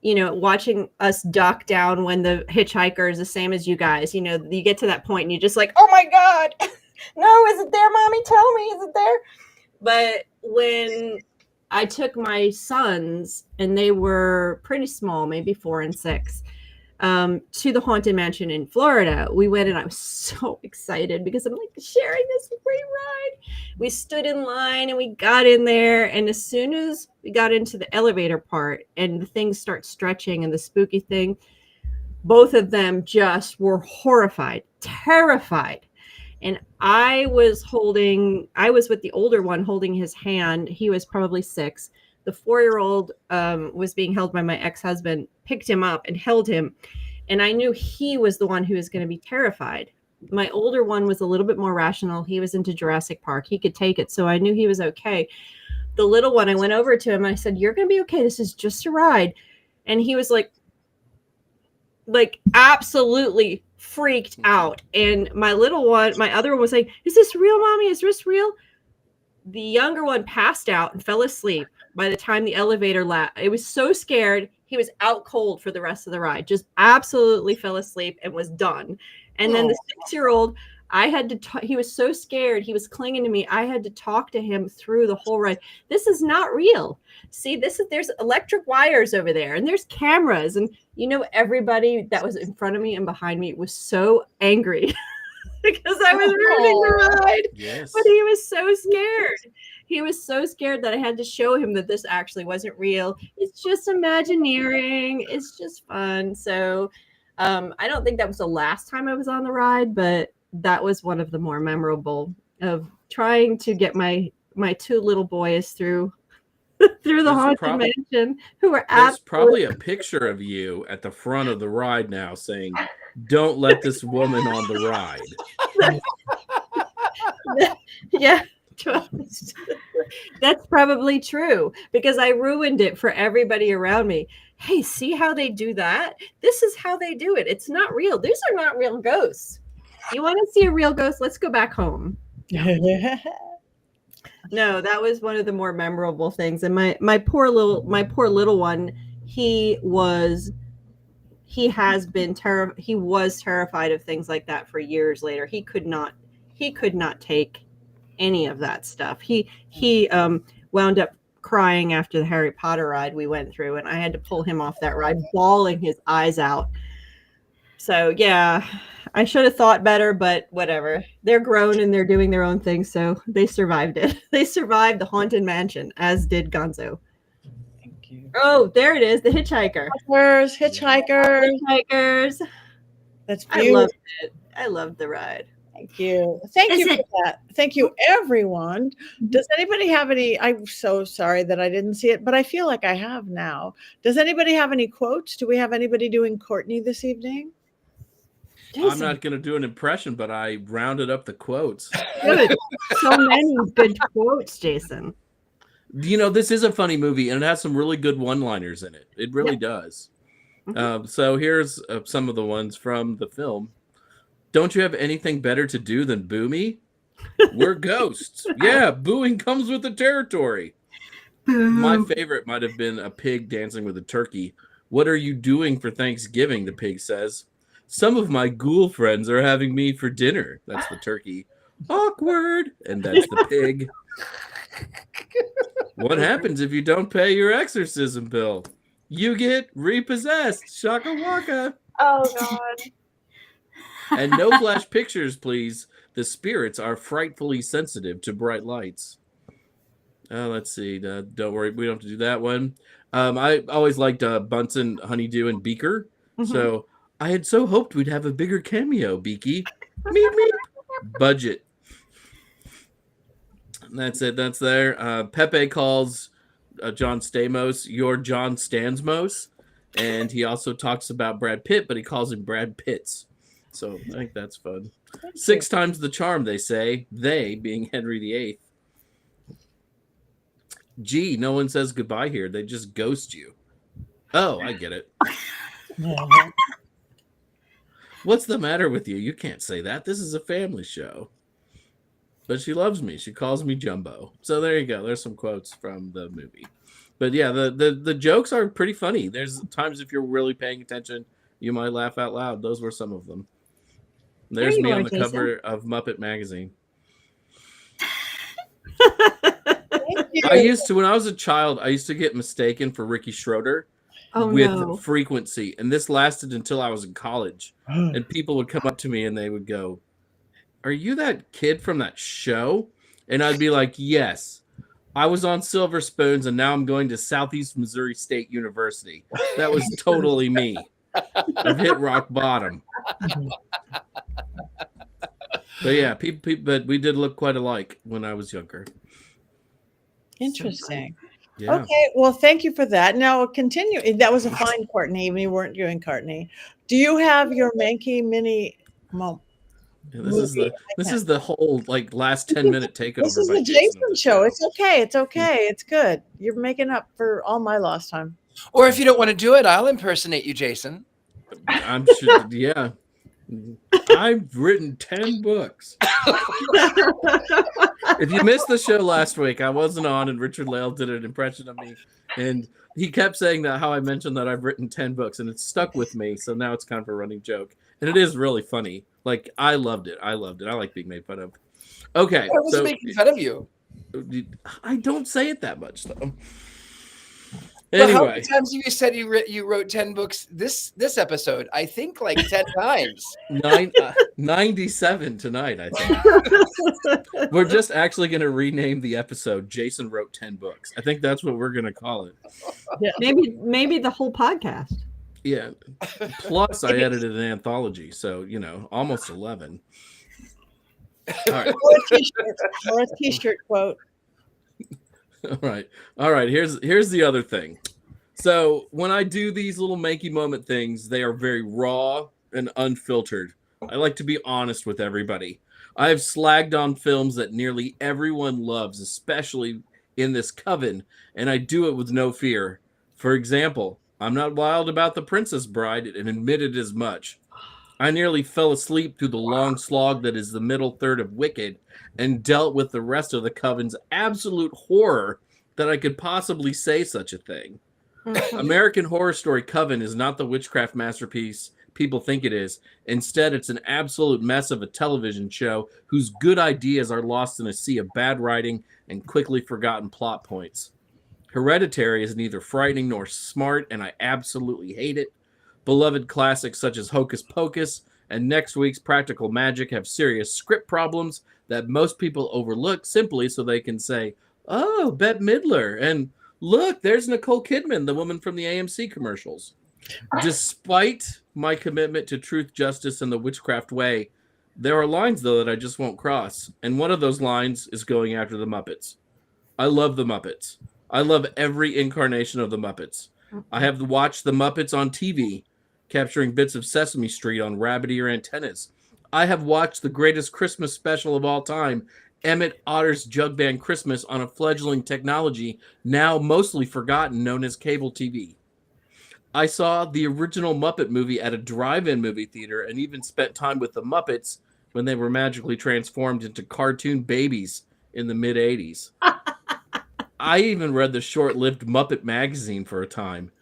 watching us duck down when the hitchhiker is the same as you guys. You get to that point and you're just like, oh my God, no, is it there, Mommy? Tell me, is it there? But when I took my sons, and they were pretty small, maybe 4 and 6, to the Haunted Mansion in Florida. We went, and I was so excited because I'm like sharing this great ride. We stood in line and we got in there. And as soon as we got into the elevator part and the things start stretching and the spooky thing, both of them just were horrified, terrified. And I was with the older one holding his hand. He was probably 6. The 4-year-old was being held by my ex-husband, picked him up and held him. And I knew he was the one who was going to be terrified. My older one was a little bit more rational. He was into Jurassic Park. He could take it. So I knew he was okay. The little one, I went over to him and I said, you're going to be okay. This is just a ride. And he was like absolutely freaked out. And my other one was like, is this real, Mommy? Is this real? The younger one passed out and fell asleep by the time the elevator left. It was so scared. He was out cold for the rest of the ride, just absolutely fell asleep and was done. And then the 6-year-old, I had to he was so scared. He was clinging to me. I had to talk to him through the whole ride. This is not real. See, there's electric wires over there and there's cameras. And everybody that was in front of me and behind me was so angry because I was ruining the ride. Yes. But he was so scared. He was so scared that I had to show him that this actually wasn't real. It's just Imagineering. It's just fun. So I don't think that was the last time I was on the ride, but that was one of the more memorable of trying to get my 2 little boys through the Haunted Mansion, who were there's probably a picture of you at the front of the ride now saying, don't let this woman on the ride. Yeah. That's probably true because I ruined it for everybody around me. Hey, see how they do that? This is how they do it. It's not real. These are not real ghosts. You want to see a real ghost? Let's go back home. No, that was one of the more memorable things. And my poor little one, he was terrified of things like that for years later. He could not take any of that stuff. He wound up crying after the Harry Potter ride we went through, and I had to pull him off that ride, bawling his eyes out. So yeah, I should have thought better, but whatever. They're grown and they're doing their own thing, so they survived it. They survived the Haunted Mansion, as did Gonzo. Thank you. Oh, there it is, the hitchhiker. Hitchhikers. That's beautiful. I loved it. I loved the ride. Thank you. Thank you for that. Thank you, everyone. Does anybody have any? I'm so sorry that I didn't see it, but I feel like I have now. Does anybody have any quotes? Do we have anybody doing Courtney this evening? Jason. I'm not going to do an impression, but I rounded up the quotes. Good. So many good quotes, Jason. This is a funny movie, and it has some really good one-liners in it. It really does. Mm-hmm. So here's some of the ones from the film. Don't you have anything better to do than boo me? We're ghosts. Yeah, booing comes with the territory. My favorite might have been a pig dancing with a turkey. What are you doing for Thanksgiving? The pig says. Some of my ghoul friends are having me for dinner. That's the turkey. Awkward. And that's the pig. What happens if you don't pay your exorcism bill? You get repossessed. Shaka waka. Oh God. And no flash pictures, please. The spirits are frightfully sensitive to bright lights. Let's see. Don't worry. We don't have to do that one. I always liked Bunsen, Honeydew, and Beaker. Mhm. So I had so hoped we'd have a bigger cameo, Beaky. Meep, meep. Budget. That's it. That's there. Pepe calls John Stamos your John Stansmos. And he also talks about Brad Pitt, but he calls him Brad Pitts. So I think that's fun. 6 times the charm, they say. They being Henry VIII. Gee, no one says goodbye here. They just ghost you. Oh, I get it. What's the matter with you? You can't say that. This is a family show. But she loves me. She calls me Jumbo. So there you go. There's some quotes from the movie. But yeah, the jokes are pretty funny. There's times if you're really paying attention, you might laugh out loud. Those were some of them. There's me on the cover of Muppet Magazine. When I was a child, I used to get mistaken for Ricky Schroeder with frequency. And this lasted until I was in college. And people would come up to me and they would go, "Are you that kid from that show?" And I'd be like, "Yes. I was on Silver Spoons and now I'm going to Southeast Missouri State University. That was totally me. I've hit rock bottom." But yeah, but we did look quite alike when I was younger. Interesting. Yeah. Okay, well, thank you for that. Now, continue. That was a fine Courtney, even you weren't doing Courtney. Do you have your Mankey mini? Well, Yeah, this is the whole last 10-minute takeover. this is the Jason show. It's okay. It's okay. It's good. You're making up for all my lost time. Or if you don't want to do it, I'll impersonate you, Jason. I'm sure. Yeah. I've written 10 books. If you missed the show last week, I wasn't on, and Richard-Lael did an impression of me, and he kept saying that how I mentioned that I've written 10 books, and it's stuck with me. So now it's kind of a running joke, and it is really funny. I loved it. I like being made fun of. Okay, I was making fun of you. I don't say it that much though. Well, how Anyway, many times have you said you wrote 10 books this episode? I think 10 times. 97 tonight, I think. We're just actually going to rename the episode Jason Wrote 10 Books. I think that's what we're going to call it. Yeah. Maybe the whole podcast. Yeah. Plus, I edited an anthology, so, almost 11. All right. Or a t-shirt quote. All right. Here's the other thing. So when I do these little Mankey moment things, they are very raw and unfiltered. I like to be honest with everybody. I have slagged on films that nearly everyone loves, especially in this coven, and I do it with no fear. For example, I'm not wild about The Princess Bride and admitted as much. I nearly fell asleep through the long slog that is the middle third of Wicked and dealt with the rest of the coven's absolute horror that I could possibly say such a thing. American Horror Story Coven is not the witchcraft masterpiece people think it is. Instead, it's an absolute mess of a television show whose good ideas are lost in a sea of bad writing and quickly forgotten plot points. Hereditary is neither frightening nor smart, and I absolutely hate it. Beloved classics such as Hocus Pocus and next week's Practical Magic have serious script problems that most people overlook simply so they can say, "Oh, Bette Midler," and "Look, there's Nicole Kidman, the woman from the AMC commercials." Despite my commitment to truth, justice, and the witchcraft way, there are lines, though, that I just won't cross, and one of those lines is going after the Muppets. I love the Muppets. I love every incarnation of the Muppets. I have watched the Muppets on TV, capturing bits of Sesame Street on rabbit ear antennas. I have watched the greatest Christmas special of all time, Emmett Otter's Jug Band Christmas, on a fledgling technology now mostly forgotten, known as cable TV. I saw the original Muppet movie at a drive-in movie theater and even spent time with the Muppets when they were magically transformed into cartoon babies in the mid-'80s. I even read the short-lived Muppet magazine for a time.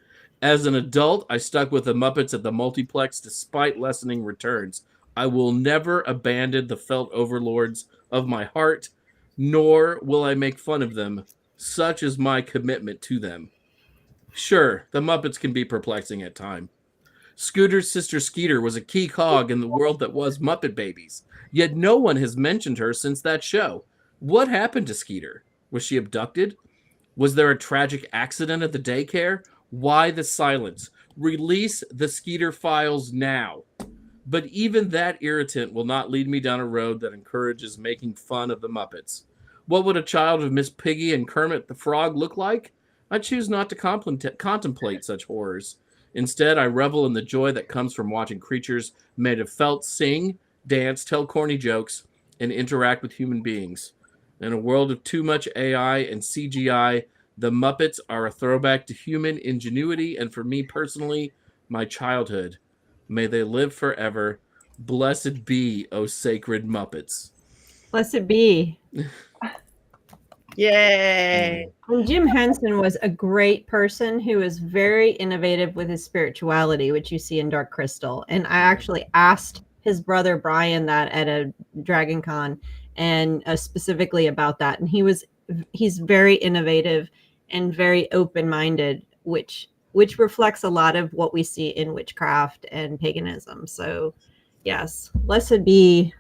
As an adult, I stuck with the Muppets at the multiplex despite lessening returns. I will never abandon the felt overlords of my heart, nor will I make fun of them. Such is my commitment to them. Sure, the Muppets can be perplexing at times. Scooter's sister Skeeter was a key cog in the world that was Muppet Babies, yet no one has mentioned her since that show. What happened to Skeeter? Was she abducted? Was there a tragic accident at the daycare? Why the silence? Release the Skeeter files now. But even that irritant will not lead me down a road that encourages making fun of the Muppets. What would a child of Miss Piggy and Kermit the Frog look like? I choose not to contemplate such horrors. Instead, I revel in the joy that comes from watching creatures made of felt sing, dance, tell corny jokes, and interact with human beings. In a world of too much AI and CGI, the Muppets are a throwback to human ingenuity and, for me personally, my childhood. May they live forever. Blessed be, O sacred Muppets. Blessed be. Yay. And Jim Henson was a great person who was very innovative with his spirituality, which you see in Dark Crystal. And I actually asked his brother Brian that at a Dragon Con, and specifically about that. And he's very innovative and very open-minded, which reflects a lot of what we see in witchcraft and paganism. So yes, blessed be.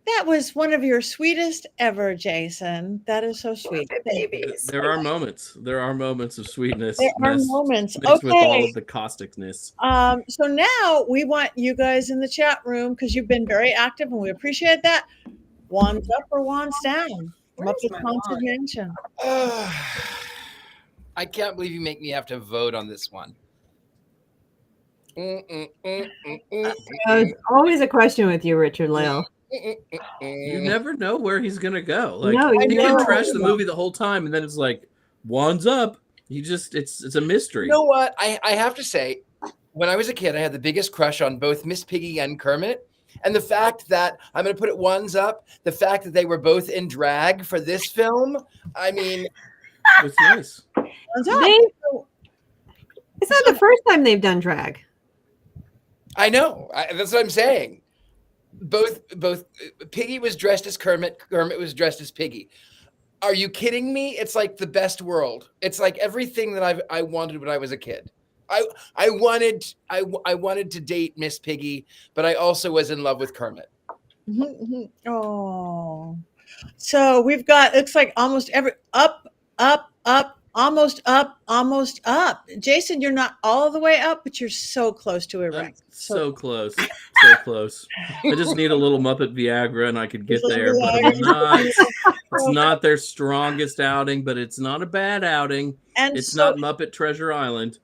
That was one of your sweetest ever, Jason. That is so sweet. Babies. There are moments. There are moments of sweetness. There are moments. Mixed with all Okay. of the causticness. So now we want you guys in the chat room, because you've been very active and we appreciate that. Wands up or wands down? Where's Muppets my Haunted wand? Mansion. I can't believe you make me have to vote on this one. It's always a question with you, Richard-Lael. You never know where he's gonna go. Like No, he you can never trash know. the movie the whole time, and then it's like, wands up. It's a mystery. You know what? I have to say, when I was a kid, I had the biggest crush on both Miss Piggy and Kermit. And the fact that, I'm going to put it ones up, the fact that they were both in drag for this film, I mean, It's nice. Wands up. It's not the first time they've done drag. I know. That's what I'm saying. Both Piggy was dressed as Kermit was dressed as Piggy. Are you kidding me? It's like the best world. It's like everything that I wanted when I was a kid. I wanted to date Miss Piggy, but I also was in love with Kermit. Oh, so we've got, looks like almost every up, almost up. Jason, you're not all the way up, but you're so close to it, I'm right? so close. So close. I just need a little Muppet Viagra and I could get there, but it's not their strongest outing, but it's not a bad outing. And It's so, not Muppet Treasure Island.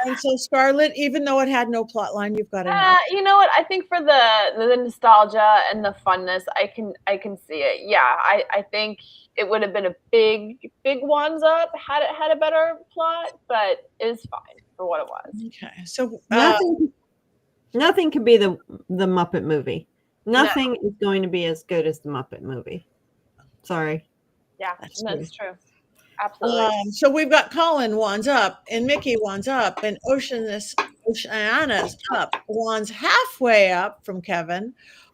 and so Scarlett, even though it had no plot line, you've got enough. You know what? I think for the nostalgia and the funness, I can see it. Yeah, I think it would have been a big wands up had it had a better plot, but it's fine for what it was. Okay, so Nothing could be the Muppet movie. Nothing is going to be as good as the Muppet movie. Sorry. Yeah, That's that's true. Absolutely. so we've got Colin wands up and Mickey wands up and Oceana's up, wands halfway up from Kevin,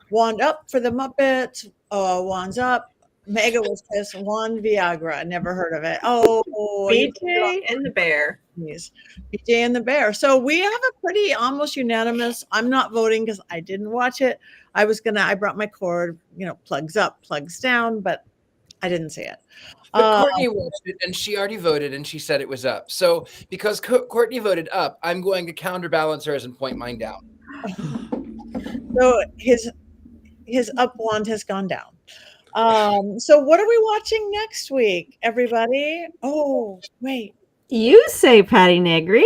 wand up for the Muppets, wands up. Mega was this wand Viagra. Never heard of it. Oh, BJ and the Bear. BJ and the Bear. So we have a pretty almost unanimous. I'm not voting because I didn't watch it. I brought my cord, plugs up, plugs down, but I didn't see it. But Courtney watched it and she already voted and she said it was up. So because Courtney voted up, I'm going to counterbalance hers and point mine down. So his up wand has gone down. So what are we watching next week, everybody? Oh, wait. You say Patti Negri.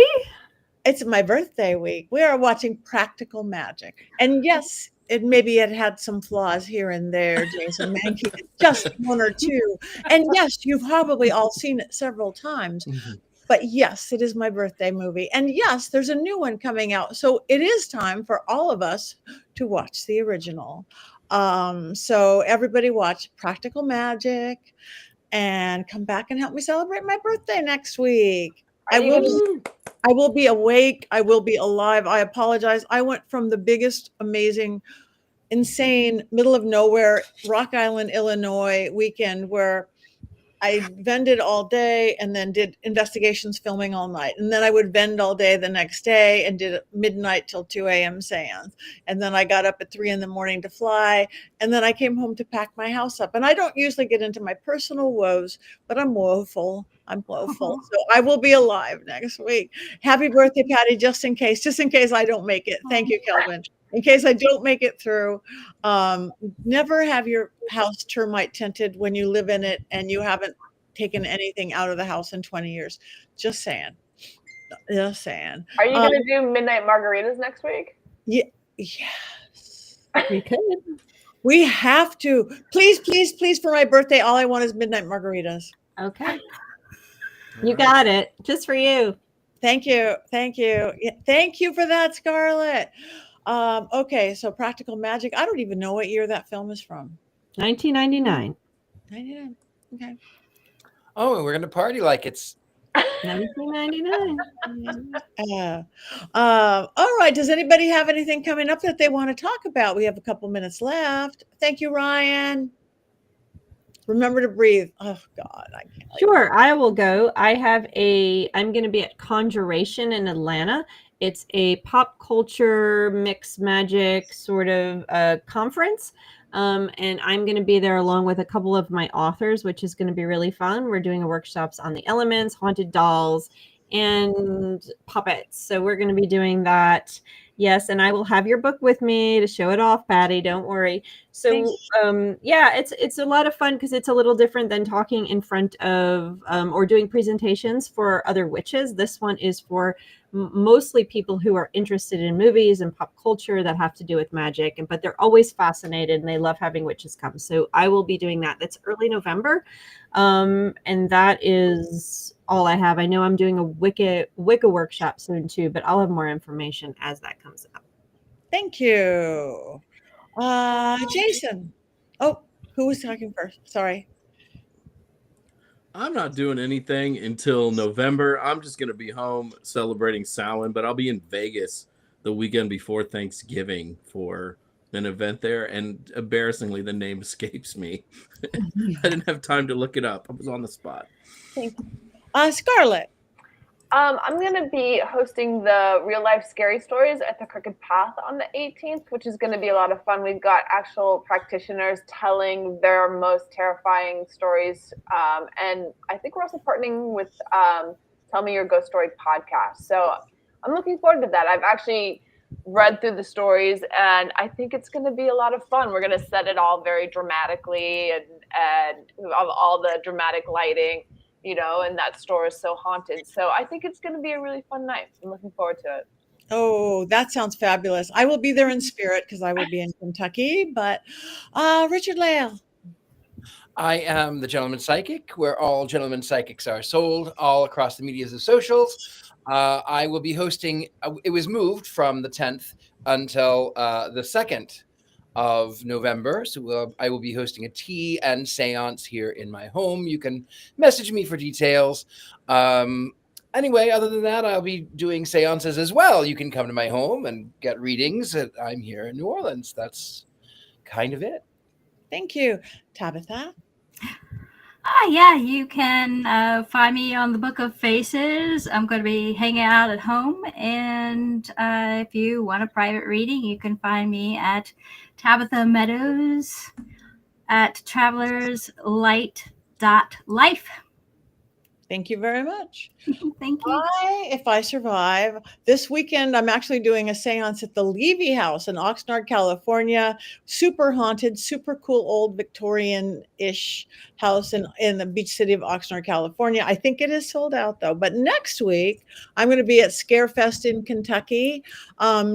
It's my birthday week. We are watching Practical Magic. And yes, maybe it had some flaws here and there, Jason Mankey, just one or two. And yes, you've probably all seen it several times. Mm-hmm. But yes, it is my birthday movie. And yes, there's a new one coming out. So it is time for all of us to watch the original. So everybody watch Practical Magic and come back and help me celebrate my birthday next week. I will be awake. I will be alive. I apologize. I went from the biggest, amazing, insane, middle of nowhere, Rock Island, Illinois weekend where I vended all day and then did investigations filming all night. And then I would vend all day the next day and did midnight till 2 a.m. seance. And then I got up at 3 a.m. to fly. And then I came home to pack my house up. And I don't usually get into my personal woes, but I'm woeful. I'm woeful. So I will be alive next week. Happy birthday, Patti, just in case I don't make it. Thank you, Kelvin. In case I don't make it through, never have your house termite tinted when you live in it and you haven't taken anything out of the house in 20 years. Just saying. Just saying. Are you going to do midnight margaritas next week? Yeah. Yes. We could. We have to. Please, please, please, for my birthday, all I want is midnight margaritas. Okay. You got it. Just for you. Thank you. Thank you. Yeah, thank you for that, Scarlett. Okay, so Practical Magic. I don't even know what year that film is from. 1999. 99. Okay. Oh, and we're going to party like it's 1999. All right. Does anybody have anything coming up that they want to talk about? We have a couple minutes left. Thank you, Ryan. Remember to breathe. Oh God, I can't. Sure, I will go. I'm going to be at Conjuration in Atlanta. It's a pop culture mixed magic sort of conference. And I'm going to be there along with a couple of my authors, which is going to be really fun. We're doing workshops on the elements, haunted dolls, and puppets. So we're going to be doing that. Yes, and I will have your book with me to show it off, Patti. Don't worry. So, yeah, it's a lot of fun because it's a little different than talking in front of or doing presentations for other witches. This one is for mostly people who are interested in movies and pop culture that have to do with magic, but they're always fascinated and they love having witches come. So I will be doing that. That's early November, and that is all I have. I know I'm doing a Wicca workshop soon too, but I'll have more information as that comes up. Thank you. Jason. Oh, who was talking first? Sorry. I'm not doing anything until November. I'm just going to be home celebrating Samhain, but I'll be in Vegas the weekend before Thanksgiving for an event there. And embarrassingly, the name escapes me. I didn't have time to look it up. I was on the spot. Thank you. Scarlett. I'm going to be hosting the real life scary stories at the Crooked Path on the 18th, which is going to be a lot of fun. We've got actual practitioners telling their most terrifying stories. And I think we're also partnering with Tell Me Your Ghost Story podcast. So I'm looking forward to that. I've actually read through the stories and I think it's going to be a lot of fun. We're going to set it all very dramatically and all the dramatic lighting. You know, and that store is so haunted. So I think it's going to be a really fun night. I'm looking forward to it. Oh, that sounds fabulous. I will be there in spirit because I will be in Kentucky. But Richard-Lael. I am the Gentleman Psychic, where all gentlemen psychics are sold all across the medias and socials. I will be hosting, it was moved from the 10th until the 2nd of November. So I will be hosting a tea and seance here in my home. You can message me for details. Anyway, other than that, I'll be doing seances as well. You can come to my home and get readings. I'm here in New Orleans. That's kind of it. Thank you. Tabitha? Yeah, you can find me on the Book of Faces. I'm going to be hanging out at home. And if you want a private reading, you can find me at Tabitha Meadows at travelerslight.life. Thank you very much. Thank you. If I survive, this weekend I'm actually doing a seance at the Levy House in Oxnard, California. Super haunted, super cool old Victorian-ish house in the beach city of Oxnard, California. I think it is sold out though. But next week I'm going to be at Scarefest in Kentucky,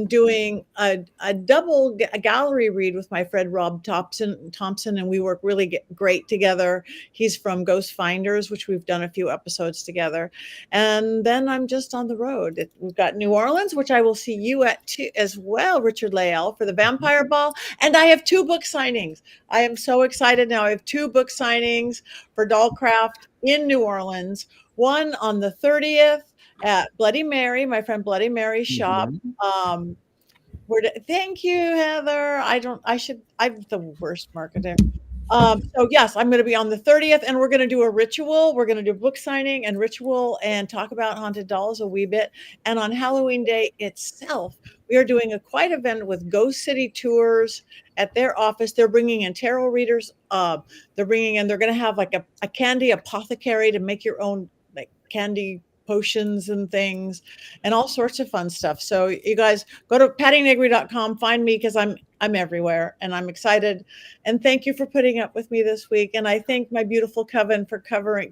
doing a gallery read with my friend Rob Thompson, and we work really great together. He's from Ghost Finders, which we've done a few episodes together. And then I'm just on the road. We've got New Orleans, which I will see you at too, as well, Richard-Lael, for the Vampire Ball. And I have 2 book signings. I am so excited now. I have 2 book signings for Dollcraft in New Orleans. One on the 30th at Bloody Mary, my friend Bloody Mary's shop. Thank you, Heather. I'm the worst marketer. So yes, I'm going to be on the 30th, and we're going to do a ritual. We're going to do book signing and ritual and talk about haunted dolls a wee bit. And on Halloween Day itself, we are doing a quiet event with Ghost City Tours at their office. They're bringing in tarot readers. They're going to have like a candy apothecary to make your own like candy potions and things and all sorts of fun stuff. So you guys go to pattinegri.com, find me, because I'm everywhere and I'm excited. And thank you for putting up with me this week. And I thank my beautiful coven for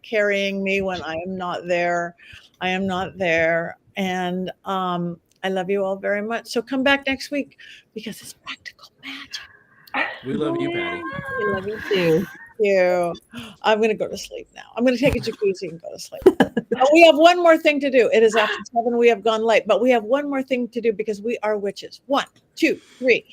carrying me when I am not there. I am not there. And I love you all very much. So come back next week because it's practical magic. We love you, Patty. We love you too. You. I'm going to go to sleep now. I'm going to take a jacuzzi and go to sleep. We have one more thing to do. It is after 7. We have gone late, but we have one more thing to do because we are witches. 1, 2, 3.